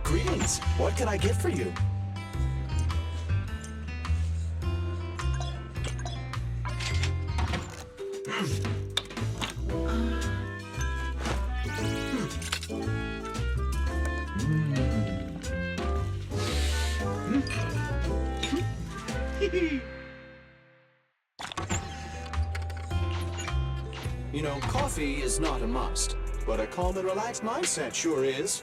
Greetings. What can I get for you? You know, coffee is not a must, but a calm and relaxed mindset sure is.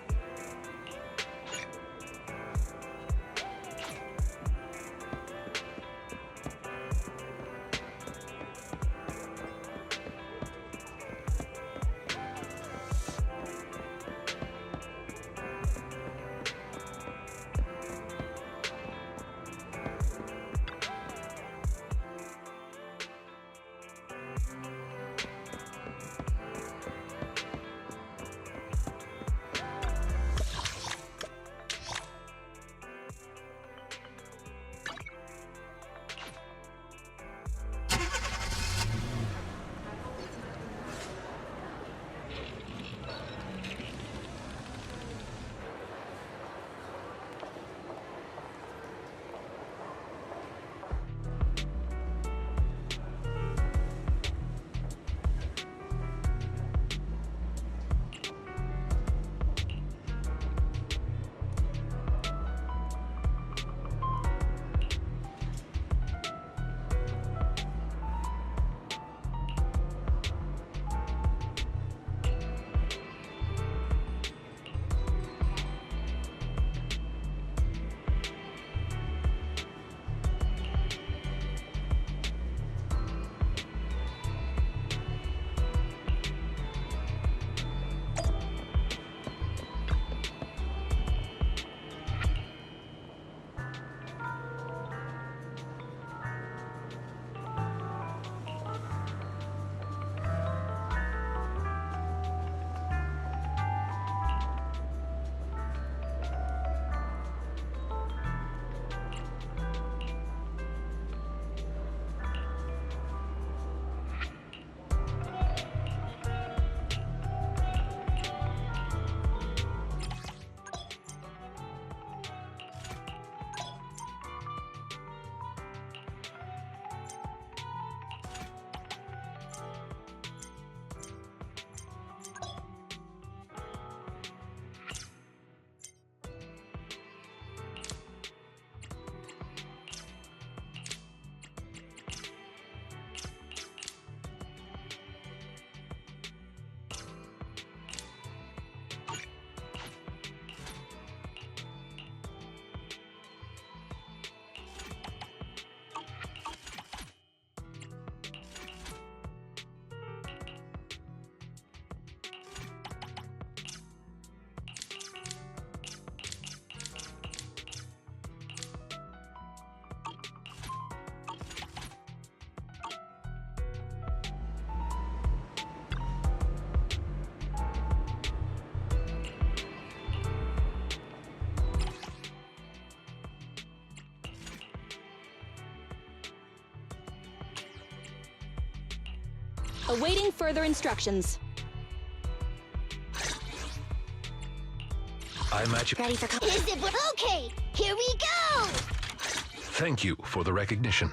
Awaiting further instructions. I'm at you. Ready for Is it? Okay, here we go! Thank you for the recognition.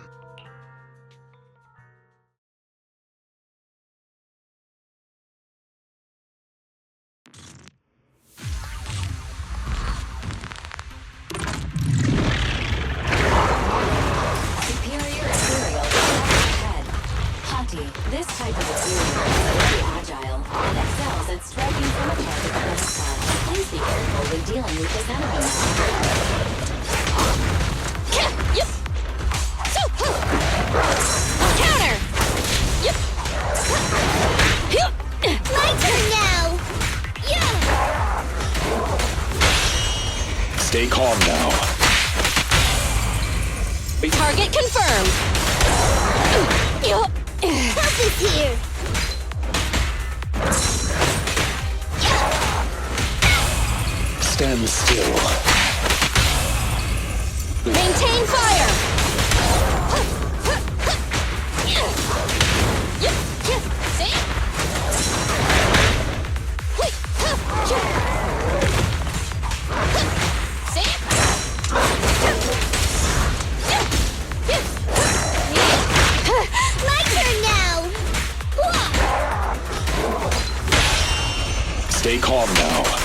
Superior material ahead. Haughty, this type of material is very agile and excels at striking from a target profile. Please be careful when dealing with this enemy. Yep. So, counter. Yep. My turn now! Yeah! Stay calm now. Target confirmed. Help is here! Stand still. Maintain fire. See? Wait. Stay calm now.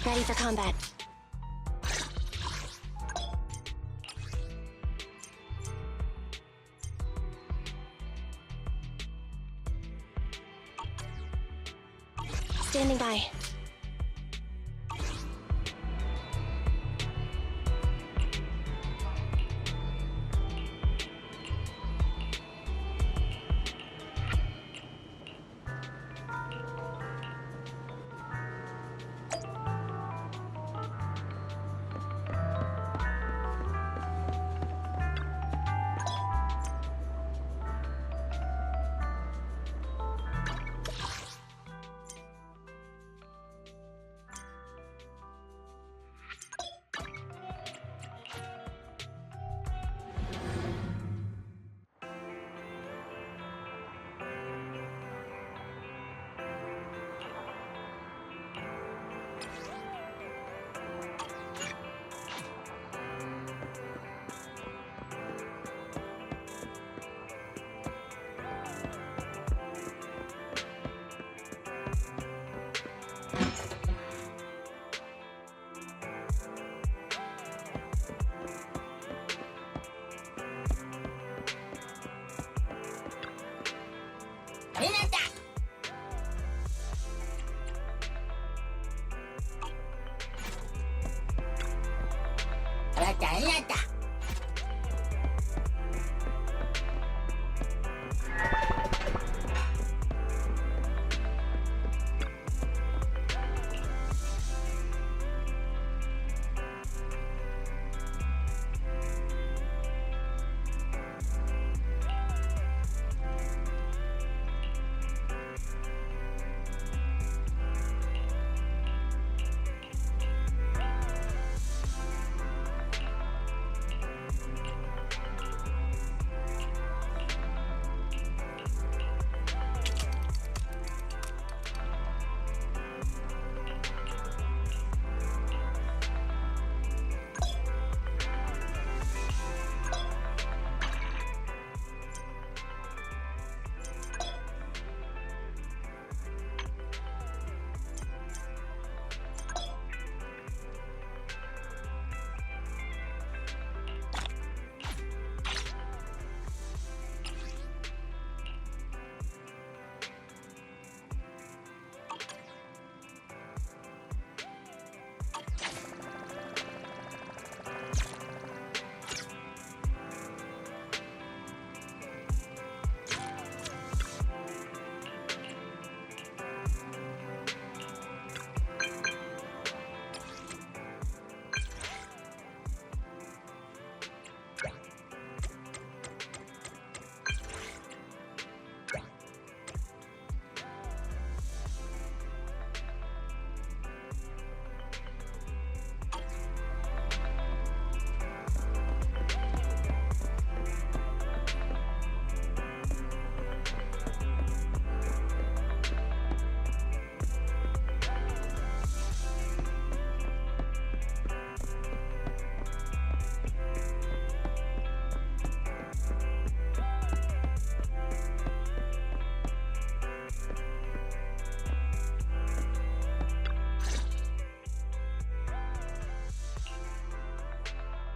Ready for combat. Standing by.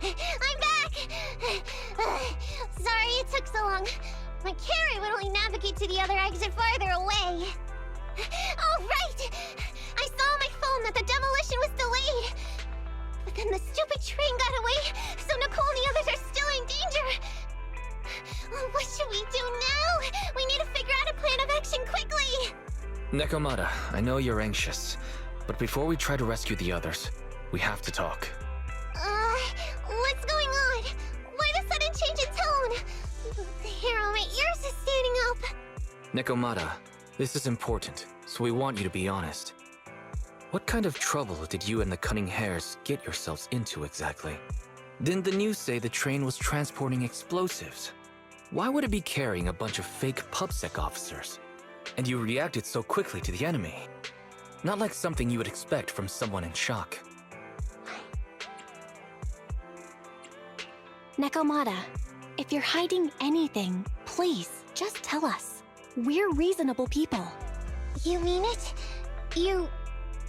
I'm back! Sorry it took so long. My carry would only navigate to the other exit farther away. Oh, right! I saw on my phone that the demolition was delayed. But then the stupid train got away, so Nicole and the others are still in danger. What should we do now? We need to figure out a plan of action quickly! Nekomata, I know you're anxious, but before we try to rescue the others, we have to talk. What's going on? Nekomata, this is important, so we want you to be honest. What kind of trouble did you and the Cunning Hares get yourselves into exactly? Didn't the news say the train was transporting explosives? Why would it be carrying a bunch of fake PubSec officers? And you reacted so quickly to the enemy. Not like something you would expect from someone in shock. Nekomata, if you're hiding anything, please, just tell us. We're reasonable people. You mean it? You'll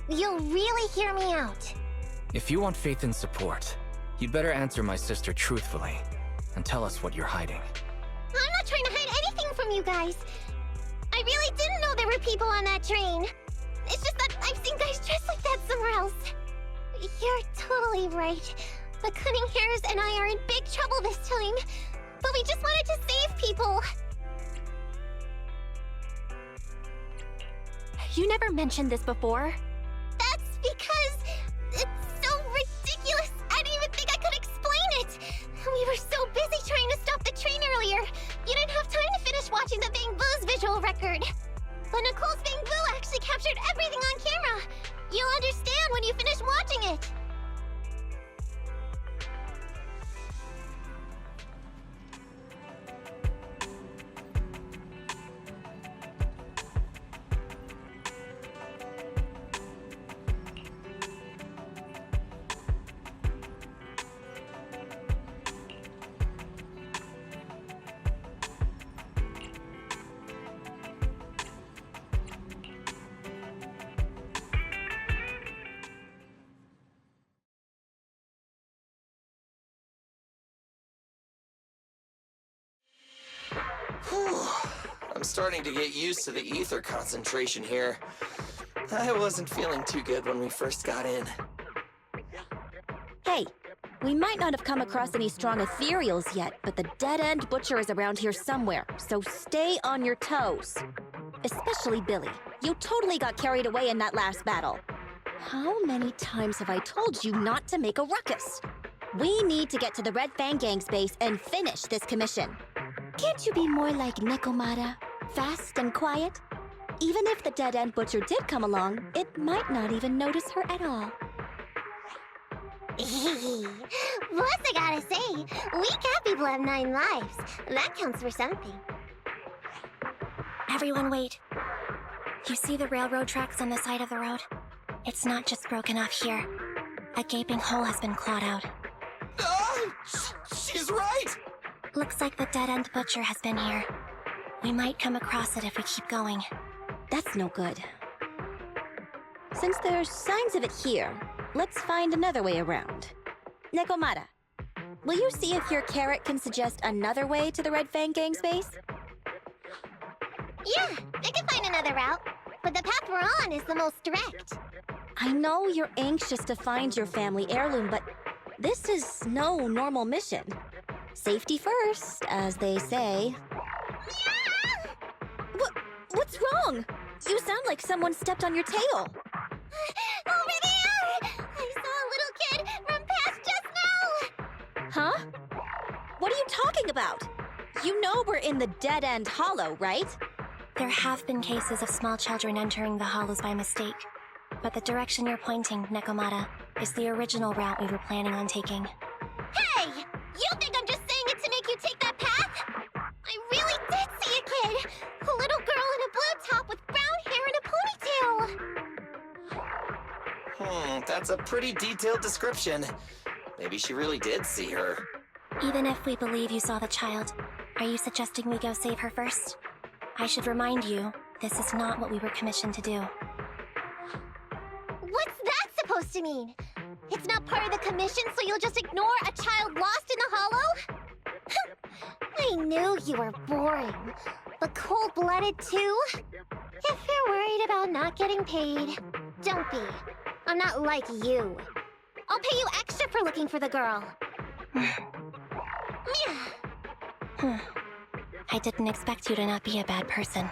really hear me out. If you want faith and support, you'd better answer my sister truthfully and tell us what you're hiding. I'm not trying to hide anything from you guys. I really didn't know there were people on that train. It's just that I've seen guys dressed like that somewhere else. You're totally right. The Cunning Hares and I are in big trouble this time. But we just wanted to save people. You never mentioned this before. That's because it's so ridiculous. I didn't even think I could explain it. We were so busy trying to stop the train earlier. You didn't have time to finish watching the Bang Boo's visual record. But Nicole's Bang Boo actually captured everything on camera. You'll understand when you finish watching it. I'm starting to get used to the ether concentration here. I wasn't feeling too good when we first got in. Hey, we might not have come across any strong ethereals yet, but the dead-end butcher is around here somewhere, so stay on your toes. Especially Billy. You totally got carried away in that last battle. How many times have I told you not to make a ruckus? We need to get to the Red Fang Gang's base and finish this commission. Can't you be more like Nekomata? Fast and quiet? Even if the dead-end butcher did come along, it might not even notice her at all. Plus, I gotta say, we cat people have 9 lives. That counts for something. Everyone wait. You see the railroad tracks on the side of the road? It's not just broken off here. A gaping hole has been clawed out. She's right! Looks like the dead-end butcher has been here. We might come across it if we keep going. That's no good. Since there's signs of it here, let's find another way around. Nekomata, will you see if your carrot can suggest another way to the Red Fang Gang's base? Yeah, I can find another route. But the path we're on is the most direct. I know you're anxious to find your family heirloom, but this is no normal mission. Safety first, as they say. What's wrong? You sound like someone stepped on your tail. Over there! I saw a little kid run past just now! Huh? What are you talking about? You know we're in the dead-end hollow, right? There have been cases of small children entering the hollows by mistake. But the direction you're pointing, Nekomata, is the original route we were planning on taking. Hey! You think I'm just saying it to make you take that path? I really did see a kid! A little girl in a blue top with brown hair and a ponytail! That's a pretty detailed description. Maybe she really did see her. Even if we believe you saw the child, are you suggesting we go save her first? I should remind you, this is not what we were commissioned to do. What's that supposed to mean? It's not part of the commission, so you'll just ignore a child lost in the hollow? I knew you were boring, but cold-blooded too? If you're worried about not getting paid, don't be. I'm not like you. I'll pay you extra for looking for the girl. I didn't expect you to not be a bad person.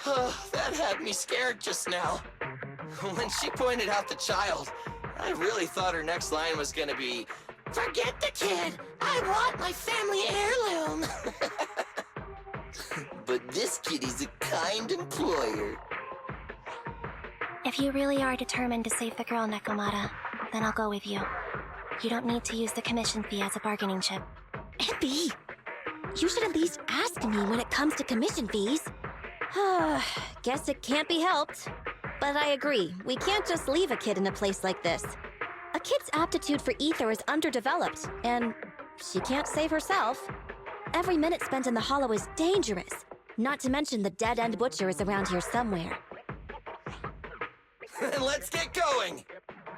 Huh? That had me scared just now. When she pointed out the child, I really thought her next line was gonna be, Forget the kid! I want my family heirloom! But this kitty's a kind employer. If you really are determined to save the girl, Nekomata, then I'll go with you. You don't need to use the commission fee as a bargaining chip. Abby, you should at least ask me when it comes to commission fees. Guess it can't be helped. But I agree, we can't just leave a kid in a place like this. A kid's aptitude for ether is underdeveloped, and she can't save herself. Every minute spent in the hollow is dangerous. Not to mention the dead-end butcher is around here somewhere. Let's get going!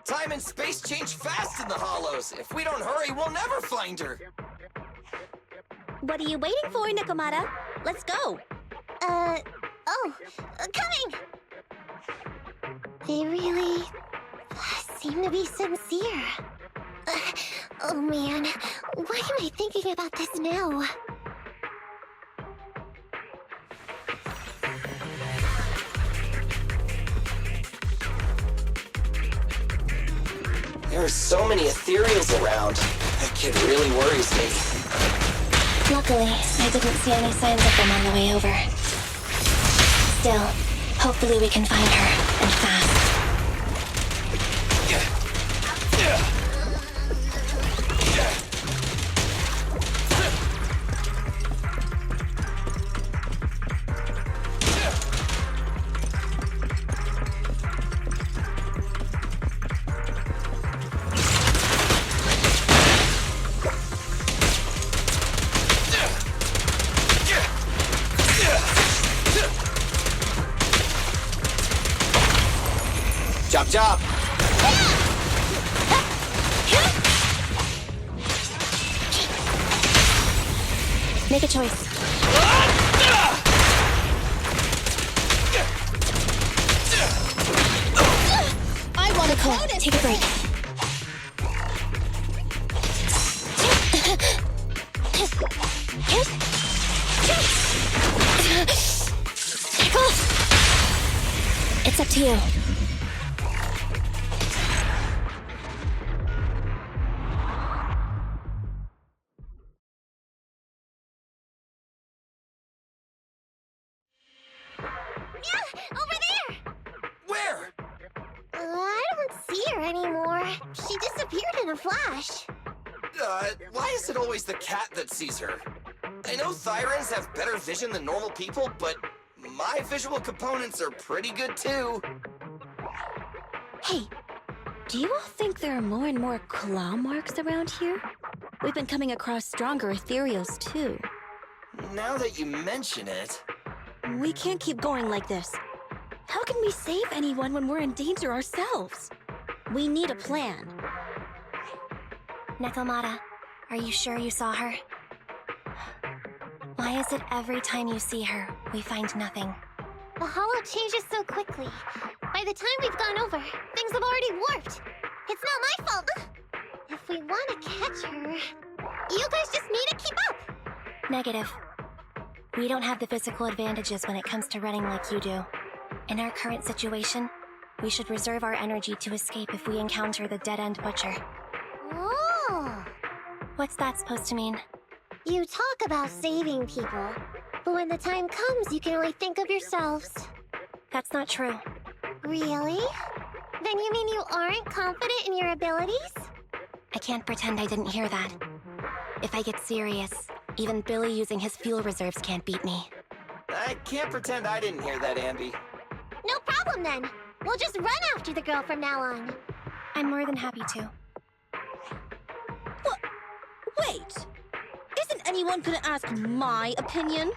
Time and space change fast in the hollows. If we don't hurry, we'll never find her. What are you waiting for, Nekomata? Let's go! Coming! They really seem to be sincere. Oh man, why am I thinking about this now? There are so many ethereals around. That kid really worries me. Luckily, I didn't see any signs of them on the way over. Still, hopefully we can find her, and fast. Chop chop! Make a choice. I want to Cool, take a break. It's up to you. Over there! Where? I don't see her anymore. She disappeared in a flash. Why is it always the cat that sees her? I know Thyrans have better vision than normal people, but my visual components are pretty good too. Hey, do you all think there are more and more claw marks around here? We've been coming across stronger ethereals too. Now that you mention it... We can't keep going like this. How can we save anyone when we're in danger ourselves? We need a plan. Nekomata, are you sure you saw her? Why is it every time you see her, we find nothing? The hollow changes so quickly. By the time we've gone over, things have already warped. It's not my fault. If we want to catch her, you guys just need to keep up. Negative. We don't have the physical advantages when it comes to running like you do. In our current situation, we should reserve our energy to escape if we encounter the dead-end butcher. Oh! What's that supposed to mean? You talk about saving people, but when the time comes, you can only think of yourselves. That's not true. Really? Then you mean you aren't confident in your abilities? I can't pretend I didn't hear that. If I get serious, even Billy using his fuel reserves can't beat me. I can't pretend I didn't hear that, Ambi. No problem then. We'll just run after the girl from now on. I'm more than happy to. What? Wait! Isn't anyone gonna ask my opinion?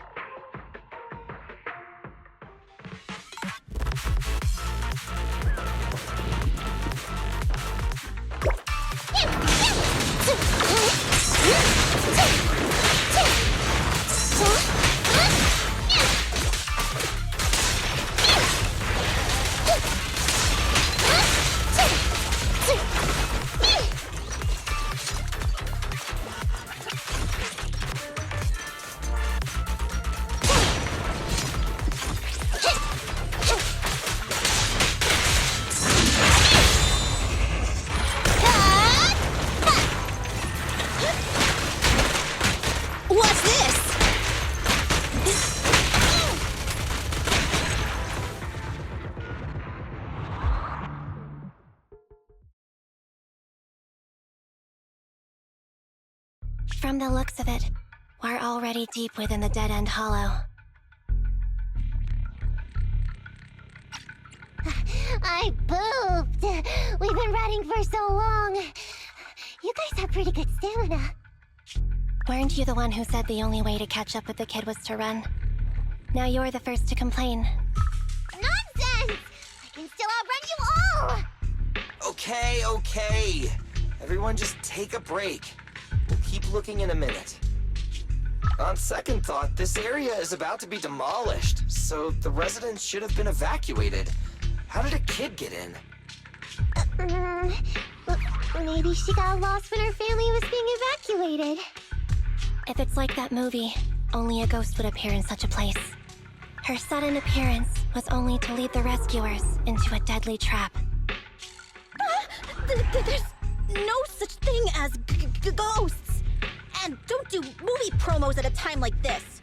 From the looks of it, we're already deep within the dead-end hollow. I pooped. We've been running for so long. You guys have pretty good stamina. Weren't you the one who said the only way to catch up with the kid was to run? Now you're the first to complain. Nonsense! I can still outrun you all! Okay. Everyone just take a break. We'll keep looking in a minute. On second thought, this area is about to be demolished, so the residents should have been evacuated. How did a kid get in? Maybe she got lost when her family was being evacuated. If it's like that movie, only a ghost would appear in such a place. Her sudden appearance was only to lead the rescuers into a deadly trap. There's no such thing as ghosts! And don't do movie promos at a time like this!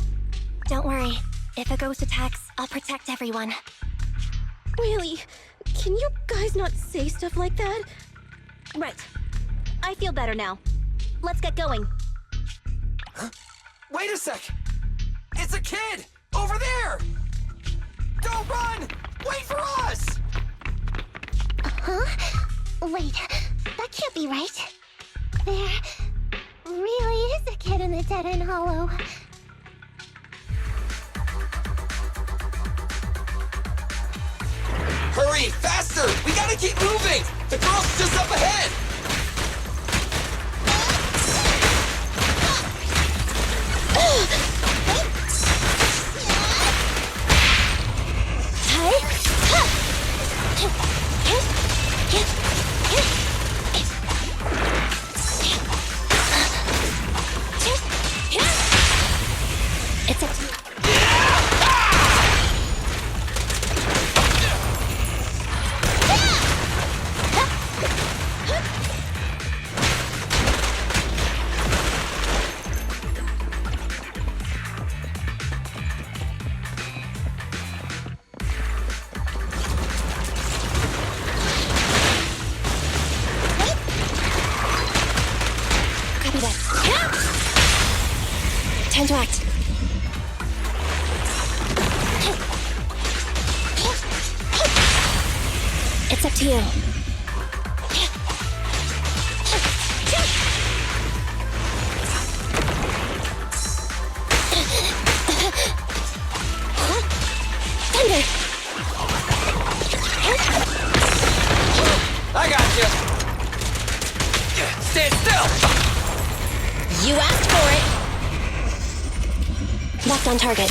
Don't worry. If a ghost attacks, I'll protect everyone. Really? Can you guys not say stuff like that? Right. I feel better now. Let's get going. Huh? Wait a sec! It's a kid! Over there! Don't run! Wait for us! Huh? Wait, that can't be right. There really is a kid in the dead-end hollow. Hurry, faster! We gotta keep moving! The girl's just up ahead! Time to act. It's up to you. Thunder! I got you! Stand still! You asked for it! Locked on target.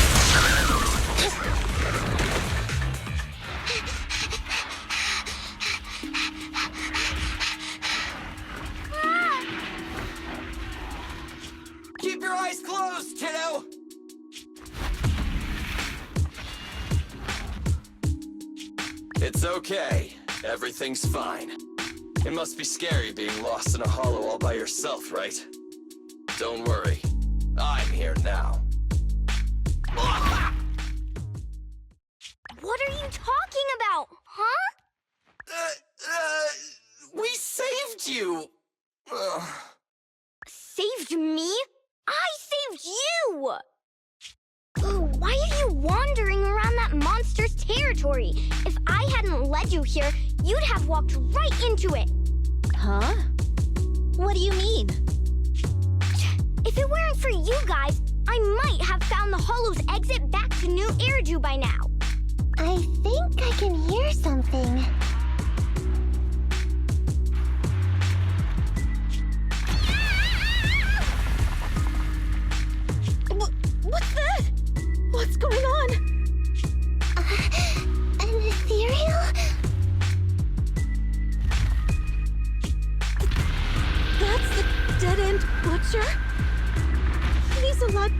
Keep your eyes closed, kiddo! It's okay. Everything's fine. It must be scary being lost in a hollow all by yourself, right? Don't worry. I'm here now. What are you talking about, huh? We saved you! Saved me? I saved you! Why are you wandering around that monster's territory? If I hadn't led you here, you'd have walked right into it. Huh? What do you mean? If it weren't for you guys, I might have found the Hollow's exit back to New Eridu by now. I think I can hear something. What's that? What's going on? An ethereal? That's the dead-end butcher? He's a lot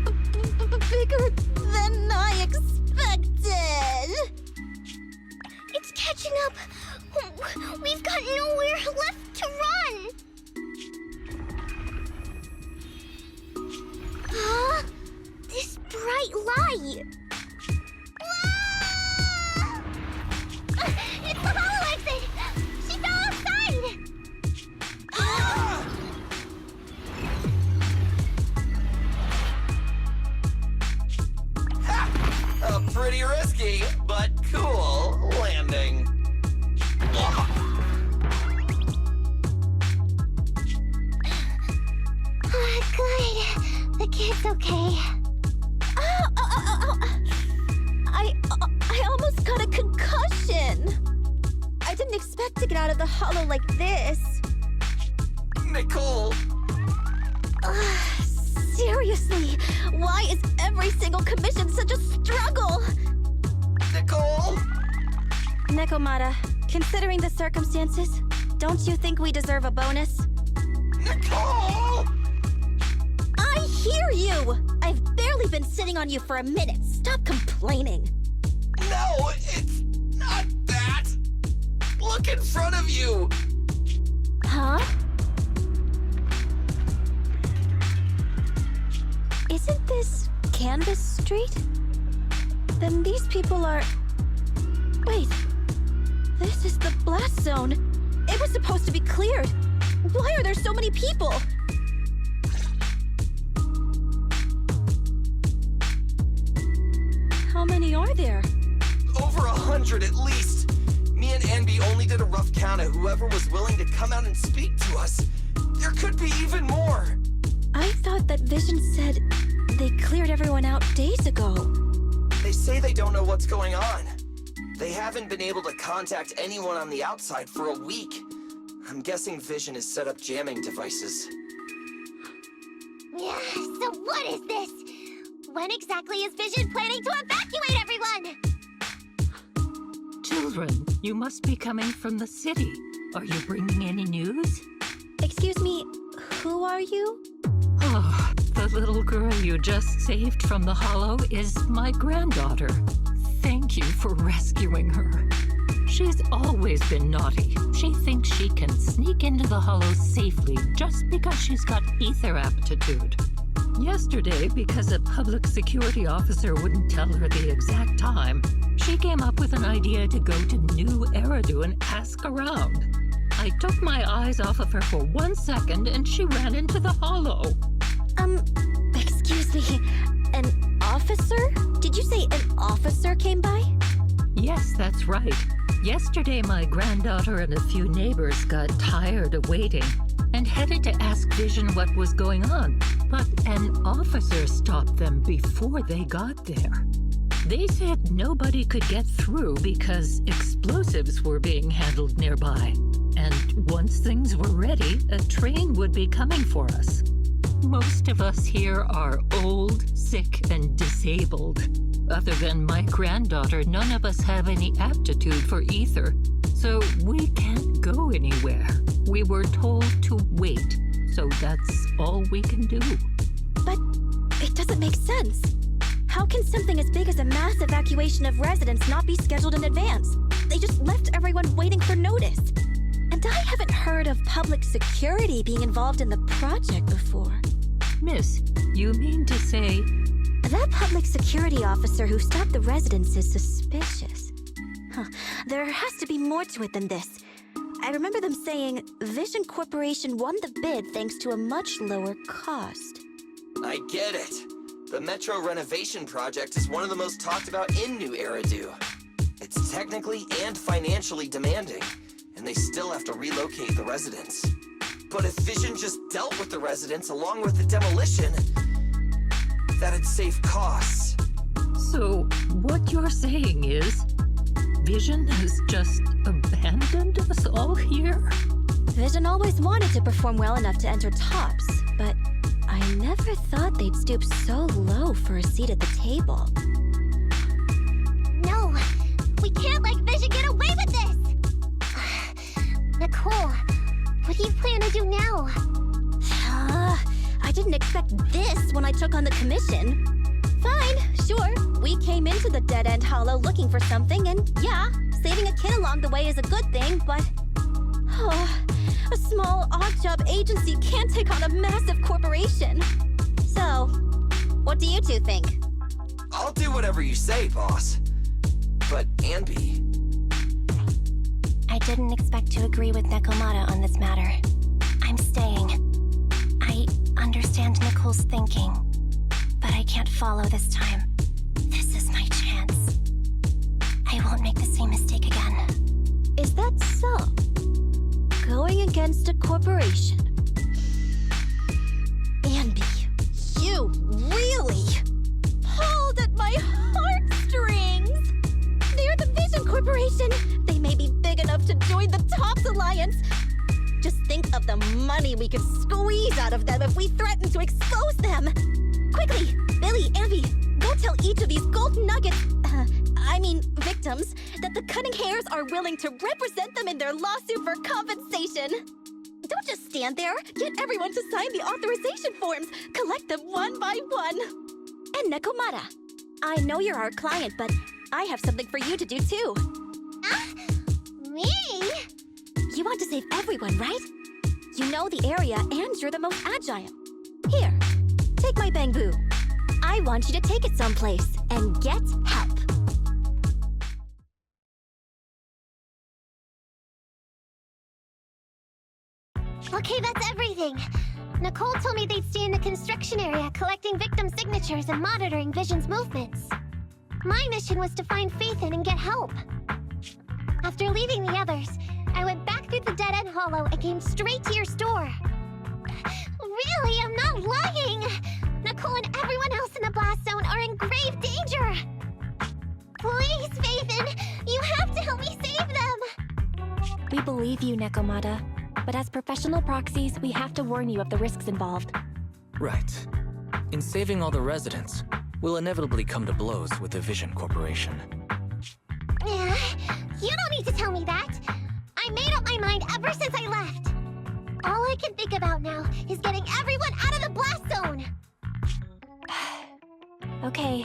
bigger than I expected. It's catching up. We've got nowhere left to run. Huh? This bright light. Ah! It's the hollow exit. She fell outside. It's okay. Ow. I almost got a concussion. I didn't expect to get out of the hollow like this. Nicole! Seriously, why is every single commission such a struggle? Nicole! Nekomata, considering the circumstances, don't you think we deserve a bonus? Nicole! I hear you! I've barely been sitting on you for a minute. Stop complaining. No, it's not that! Look in front of you! Huh? Isn't this Canvas Street? Then these people are... Wait. This is the blast zone. It was supposed to be cleared. Why are there so many people? How many are there? Over 100 at least. Me and Anby only did a rough count of whoever was willing to come out and speak to us. There could be even more. I thought that Vision said they cleared everyone out days ago. They say they don't know what's going on. They haven't been able to contact anyone on the outside for a week. I'm guessing Vision has set up jamming devices. Yeah, so what is this? When exactly is Vision planning to evacuate everyone? Children, you must be coming from the city. Are you bringing any news? Excuse me, who are you? Oh, the little girl you just saved from the hollow is my granddaughter. Thank you for rescuing her. She's always been naughty. She thinks she can sneak into the hollow safely just because she's got ether aptitude. Yesterday, because a public security officer wouldn't tell her the exact time, she came up with an idea to go to New Eridu and ask around. I took my eyes off of her for 1 second and she ran into the hollow. Excuse me, an officer? Did you say an officer came by? Yes, that's right. Yesterday, my granddaughter and a few neighbors got tired of waiting and headed to ask Vision what was going on, but an officer stopped them before they got there. They said nobody could get through because explosives were being handled nearby, and once things were ready, a train would be coming for us. Most of us here are old, sick, and disabled. Other than my granddaughter, none of us have any aptitude for ether, so we can't go anywhere. We were told to wait, so that's all we can do. But it doesn't make sense. How can something as big as a mass evacuation of residents not be scheduled in advance? They just left everyone waiting for notice. And I haven't heard of public security being involved in the project before. Miss, you mean to say... That public security officer who stopped the residents is suspicious. There has to be more to it than this. I remember them saying Vision Corporation won the bid thanks to a much lower cost. I get it. The Metro renovation project is one of the most talked about in New Eridu. It's technically and financially demanding, and they still have to relocate the residents. But if Vision just dealt with the residents along with the demolition, that'd save costs. So, what you're saying is, Vision has just abandoned us all here? Vision always wanted to perform well enough to enter tops, but I never thought they'd stoop so low for a seat at the table. No, we can't let Vision get away with this! Nicole, what do you plan to do now? I didn't expect this when I took on the commission. Fine, sure. We came into the dead-end hollow looking for something, and yeah, saving a kid along the way is a good thing, but... a small, odd-job agency can't take on a massive corporation. So, what do you two think? I'll do whatever you say, boss. But Anby... I didn't expect to agree with Nekomata on this matter. I'm staying. I understand Nicole's thinking, but I can't follow this time. This is my chance. I won't make the same mistake again. Is that so? Going against a corporation. Anby, you join the Tops Alliance. Just think of the money we could squeeze out of them if we threaten to expose them. Quickly, Billy, Ambi, go tell each of these gold nuggets, victims, that the Cunning Hares are willing to represent them in their lawsuit for compensation. Don't just stand there. Get everyone to sign the authorization forms. Collect them one by one. And Nekomata, I know you're our client, but I have something for you to do too. Me? You want to save everyone, right? You know the area and you're the most agile. Here, take my bamboo. I want you to take it someplace and get help. Okay, that's everything. Nicole told me they'd stay in the construction area, collecting victim signatures and monitoring Vision's movements. My mission was to find Faithin and get help. After leaving the others, I went back through the dead-end hollow and came straight to your store. Really, I'm not lying! Nicole and everyone else in the blast zone are in grave danger! Please, Faithin, you have to help me save them! We believe you, Nekomata. But as professional proxies, we have to warn you of the risks involved. Right. In saving all the residents, we'll inevitably come to blows with the Vision Corporation. Yeah, you don't need to tell me that. I made up my mind ever since I left. All I can think about now is getting everyone out of the blast zone. Okay.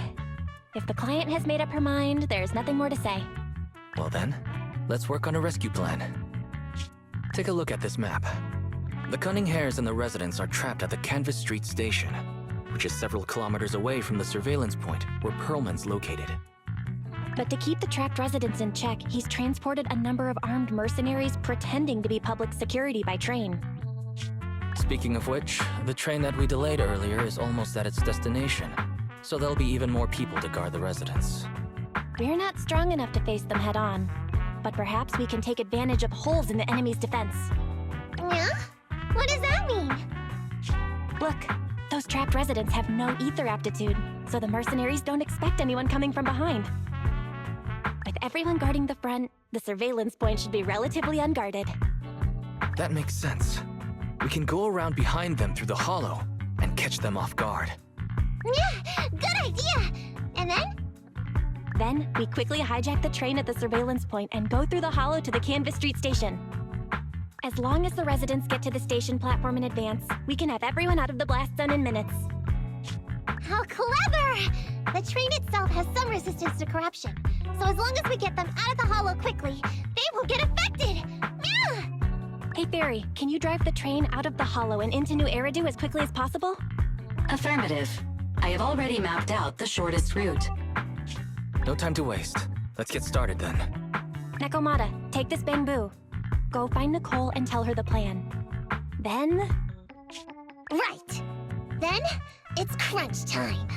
If the client has made up her mind, there's nothing more to say. Well then, let's work on a rescue plan. Take a look at this map. The Cunning Hares and the residents are trapped at the Canvas Street station, which is several kilometers away from the surveillance point where Perlman's located. But to keep the trapped residents in check, he's transported a number of armed mercenaries pretending to be public security by train. Speaking of which, the train that we delayed earlier is almost at its destination, so there'll be even more people to guard the residents. We're not strong enough to face them head-on, but perhaps we can take advantage of holes in the enemy's defense. Yeah? What does that mean? Look, those trapped residents have no ether aptitude, so the mercenaries don't expect anyone coming from behind. With everyone guarding the front, the surveillance point should be relatively unguarded. That makes sense. We can go around behind them through the hollow and catch them off guard. Yeah, good idea! And then? Then, we quickly hijack the train at the surveillance point and go through the hollow to the Canvas Street station. As long as the residents get to the station platform in advance, we can have everyone out of the blast zone in minutes. How clever! The train itself has some resistance to corruption, so as long as we get them out of the hollow quickly, they won't get affected! Yeah! Hey Fairy, can you drive the train out of the hollow and into New Eridu as quickly as possible? Affirmative. I have already mapped out the shortest route. No time to waste. Let's get started then. Nekomata, take this bamboo. Go find Nicole and tell her the plan. Then... Right! Then, it's crunch time.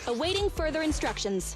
Awaiting further instructions.